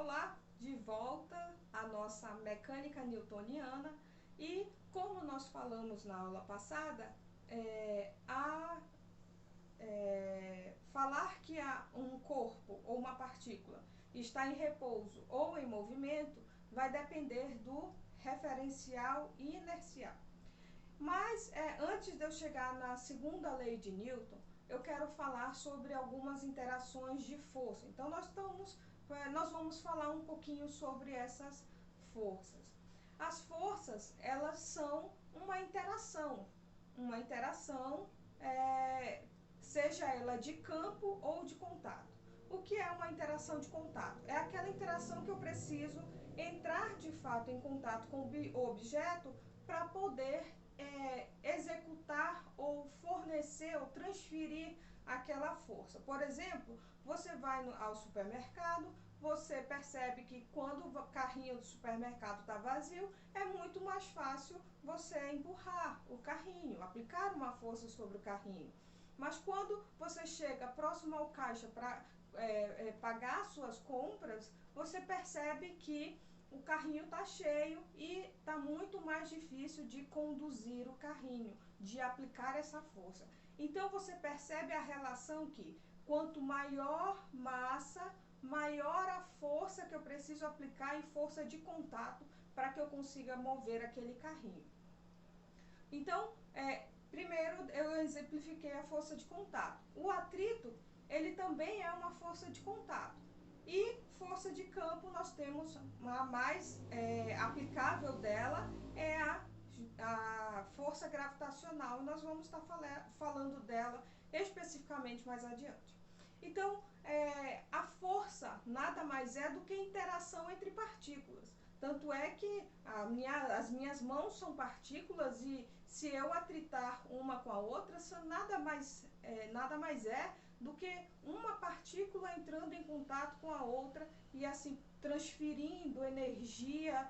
Olá, de volta à nossa mecânica newtoniana e como nós falamos na aula passada, falar que um corpo ou uma partícula está em repouso ou em movimento vai depender do referencial inercial. Mas antes de eu chegar na segunda lei de Newton, eu quero falar sobre algumas interações de força. Então nós vamos falar um pouquinho sobre essas forças. As forças, elas são uma interação, seja ela de campo ou de contato. O que é uma interação de contato? É aquela interação que eu preciso entrar de fato em contato com o objeto para poder executar ou fornecer ou transferir aquela força. Por exemplo, você vai ao supermercado, você percebe que quando o carrinho do supermercado está vazio, é muito mais fácil você empurrar o carrinho, aplicar uma força sobre o carrinho. Mas quando você chega próximo ao caixa para pagar suas compras, você percebe que o carrinho está cheio e está muito mais difícil de conduzir o carrinho, de aplicar essa força. Então você percebe a relação que quanto maior massa, maior a força que eu preciso aplicar em força de contato para que eu consiga mover aquele carrinho. Então, primeiro eu exemplifiquei a força de contato. O atrito, ele também é uma força de contato. E força de campo, nós temos a mais aplicável dela, é a força gravitacional. Nós vamos estar falando dela especificamente mais adiante. Então, a força nada mais é do que interação entre partículas. Tanto é que as minhas mãos são partículas e se eu atritar uma com a outra, nada mais é do que uma partícula entrando em contato com a outra e assim transferindo energia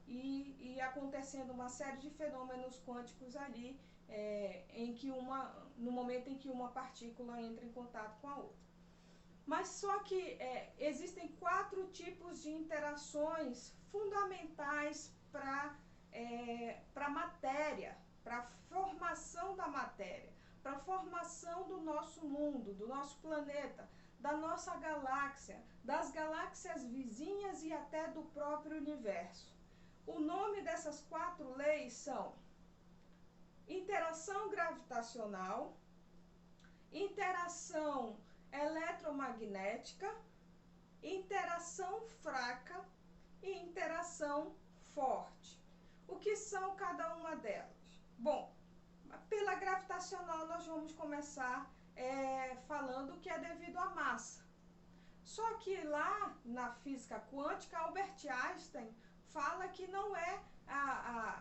e acontecendo uma série de fenômenos quânticos ali no momento em que uma partícula entra em contato com a outra. Mas só que existem 4 tipos de interações fundamentais para a matéria, para a formação da matéria, para a formação do nosso mundo, do nosso planeta, da nossa galáxia, das galáxias vizinhas e até do próprio universo. O nome dessas 4 leis são interação gravitacional, interação eletromagnética, interação fraca e interação forte. O que são cada uma delas? Bom, pela gravitacional nós vamos começar falando que é devido à massa. Só que lá na física quântica, Albert Einstein fala que não é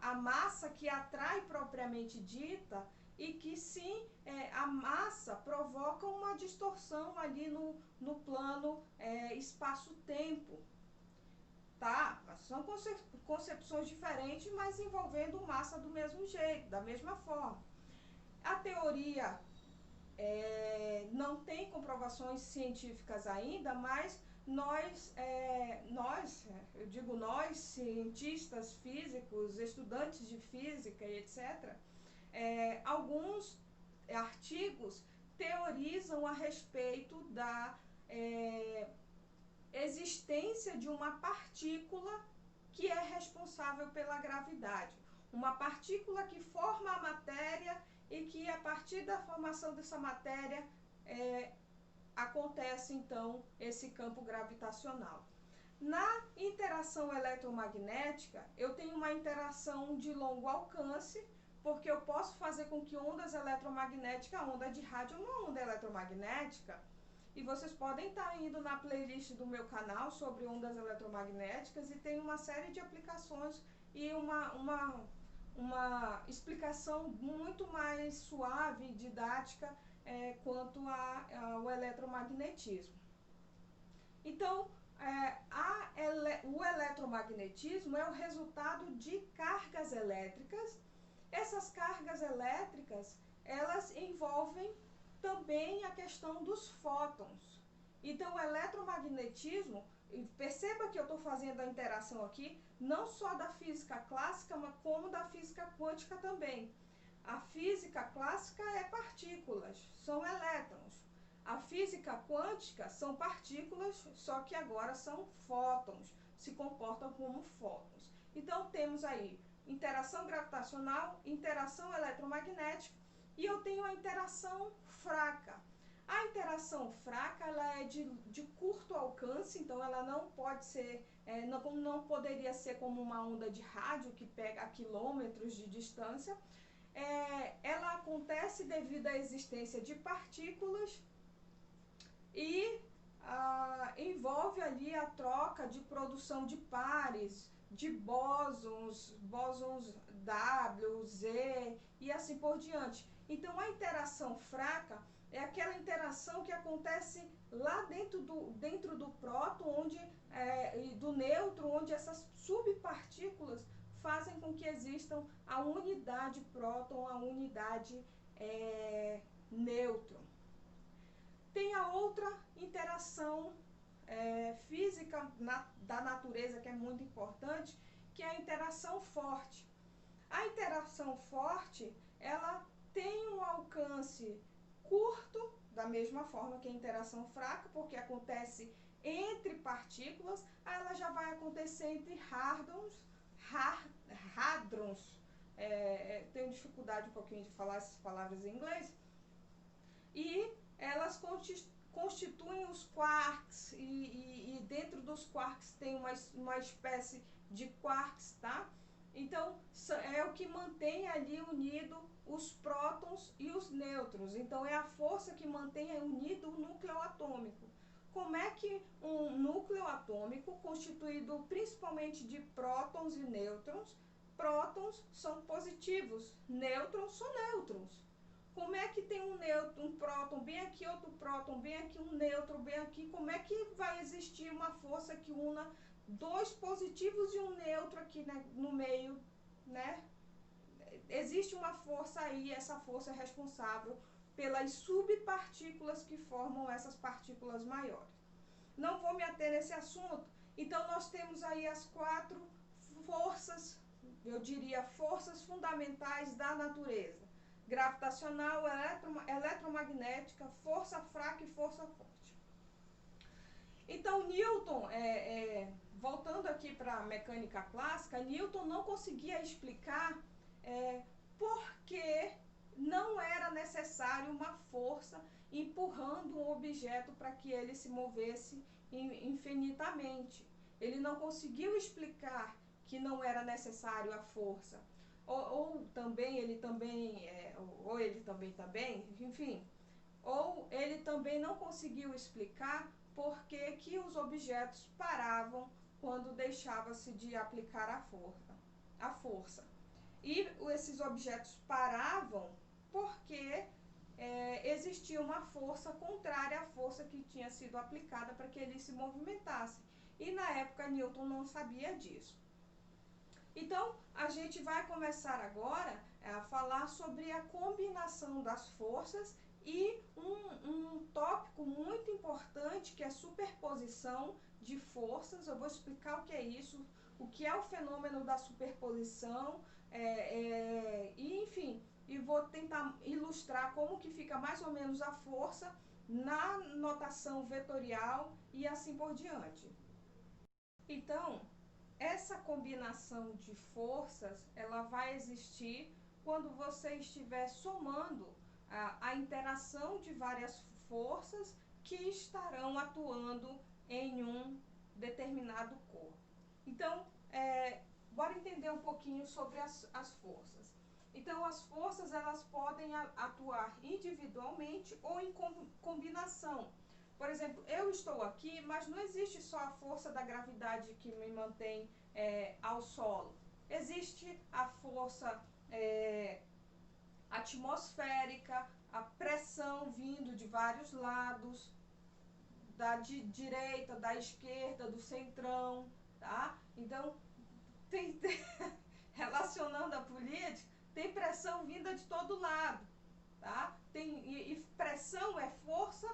a massa que atrai propriamente dita, e que sim, a massa provoca uma distorção ali no plano espaço-tempo. Tá? São concepções diferentes, mas envolvendo massa do mesmo jeito, da mesma forma. A teoria não tem comprovações científicas ainda, mas eu digo nós, cientistas físicos, estudantes de física e etc., alguns artigos teorizam a respeito da existência de uma partícula que é responsável pela gravidade. Uma partícula que forma a matéria e que, a partir da formação dessa matéria, acontece então esse campo gravitacional. Na interação eletromagnética, eu tenho uma interação de longo alcance, porque eu posso fazer com que ondas eletromagnéticas, a onda de rádio é uma onda eletromagnética, e vocês podem estar indo na playlist do meu canal sobre ondas eletromagnéticas e tem uma série de aplicações e uma explicação muito mais suave e didática quanto ao eletromagnetismo. Então, o eletromagnetismo é o resultado de cargas elétricas. Essas cargas elétricas, elas envolvem também a questão dos fótons. Então, o eletromagnetismo, perceba que eu estou fazendo a interação aqui, não só da física clássica, mas como da física quântica também. A física clássica é partículas, são elétrons. A física quântica são partículas, só que agora são fótons, se comportam como fótons. Então, temos aí interação gravitacional, interação eletromagnética, e eu tenho a interação fraca. A interação fraca ela é de curto alcance, então ela não pode ser, não poderia ser como uma onda de rádio que pega a quilômetros de distância. Ela acontece devido à existência de partículas e envolve ali a troca de produção de pares, de bósons W, Z e assim por diante. Então, a interação fraca é aquela interação que acontece lá dentro do próton e do nêutron, onde essas subpartículas fazem com que existam a unidade próton, a unidade nêutron. Tem a outra interação física da natureza que é muito importante, que é a interação forte. A interação forte, ela tem um alcance curto, da mesma forma que a interação fraca, porque acontece entre partículas, ela já vai acontecer entre hadrons, tenho dificuldade um pouquinho de falar essas palavras em inglês, e elas constituem os quarks, e dentro dos quarks tem uma espécie de quarks, tá? Então, é o que mantém ali unido os prótons e os nêutrons. Então, é a força que mantém unido o núcleo atômico. Como é que um núcleo atômico, constituído principalmente de prótons e nêutrons, prótons são positivos, nêutrons são nêutrons. Como é que tem um próton bem aqui, outro próton bem aqui, um nêutron bem aqui? Como é que vai existir uma força que una dois positivos e um neutro aqui, né, no meio, né? Existe uma força aí, essa força é responsável pelas subpartículas que formam essas partículas maiores. Não vou me ater nesse assunto, então nós temos aí as 4 forças, eu diria forças fundamentais da natureza: gravitacional, eletromagnética, força fraca e força forte. Então, Newton, voltando aqui para a mecânica clássica, Newton não conseguia explicar por que não era necessário uma força empurrando um objeto para que ele se movesse infinitamente. Ele não conseguiu explicar que não era necessário a força. Ou ele também não conseguiu explicar por que os objetos paravam quando deixava-se de aplicar a força. E esses objetos paravam porque existia uma força contrária à força que tinha sido aplicada para que eles se movimentassem. E na época Newton não sabia disso. Então, a gente vai começar agora a falar sobre a combinação das forças e um tópico muito importante que é superposição de forças. Eu vou explicar o que é isso, o que é o fenômeno da superposição, e vou tentar ilustrar como que fica mais ou menos a força na notação vetorial e assim por diante. Então, essa combinação de forças, ela vai existir quando você estiver somando a interação de várias forças que estarão atuando em um determinado corpo. Então, bora entender um pouquinho sobre as forças. Então, as forças elas podem atuar individualmente ou em combinação. Por exemplo, eu estou aqui, mas não existe só a força da gravidade que me mantém ao solo. Existe a força atmosférica, a pressão vindo de vários lados, da direita, da esquerda, do centrão, tá? Então, relacionando a política, tem pressão vinda de todo lado, tá? E pressão é força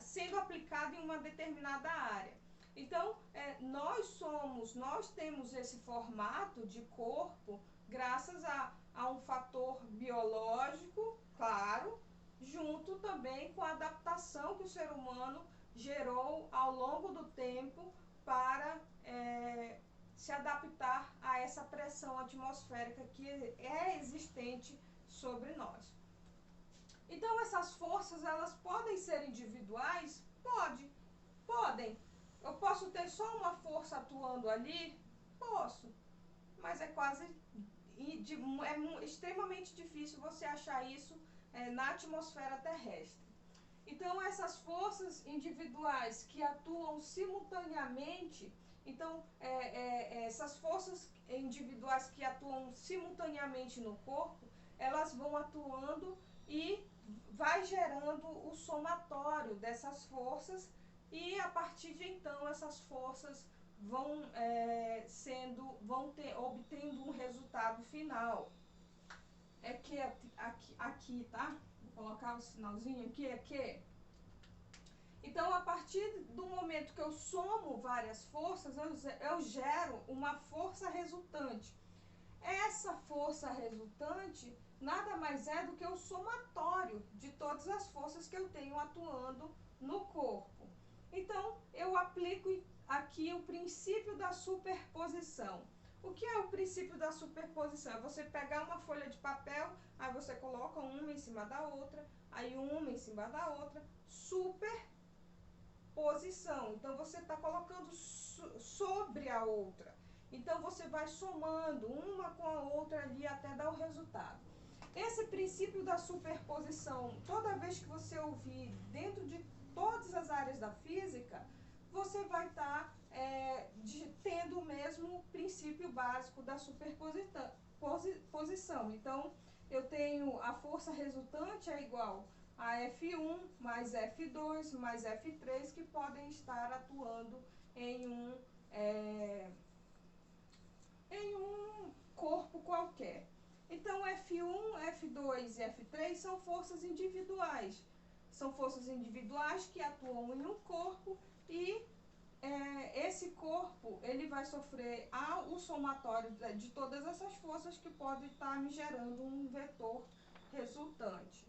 sendo aplicado em uma determinada área. Então, nós temos esse formato de corpo graças a um fator biológico, claro, junto também com a adaptação que o ser humano gerou ao longo do tempo para se adaptar a essa pressão atmosférica que é existente sobre nós. Então, essas forças, elas podem ser individuais? Podem. Eu posso ter só uma força atuando ali? Posso. Mas é extremamente difícil você achar isso na atmosfera terrestre. Então, essas forças individuais que atuam simultaneamente, essas forças individuais que atuam simultaneamente no corpo, elas vão atuando e vai gerando o somatório dessas forças, e a partir de então essas forças vão obtendo um resultado final. É que aqui, tá? Vou colocar o sinalzinho aqui, é que. Então, a partir do momento que eu somo várias forças, eu gero uma força resultante. Essa força resultante nada mais é do que o somatório de todas as forças que eu tenho atuando no corpo. Então, eu aplico aqui o princípio da superposição. O que é o princípio da superposição? É você pegar uma folha de papel, aí você coloca uma em cima da outra, aí uma em cima da outra, superposição. Então, você está colocando sobre a outra. Então, você vai somando uma com a outra ali até dar o resultado. Esse princípio da superposição, toda vez que você ouvir dentro de todas as áreas da física, você vai estar tendo o mesmo princípio básico da superposição. Então, eu tenho a força resultante é igual a F1 mais F2 mais F3, que podem estar atuando em um corpo qualquer. Então, F1, F2 e F3 são forças individuais. São forças individuais que atuam em um corpo e esse corpo ele vai sofrer o somatório de todas essas forças que podem estar me gerando um vetor resultante.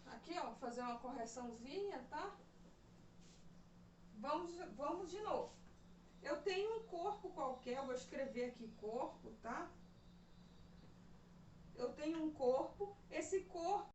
Aqui, ó, vou fazer uma correçãozinha, tá? Vamos de novo. Eu tenho um corpo qualquer, eu vou escrever aqui corpo, tá? Eu tenho um corpo, esse corpo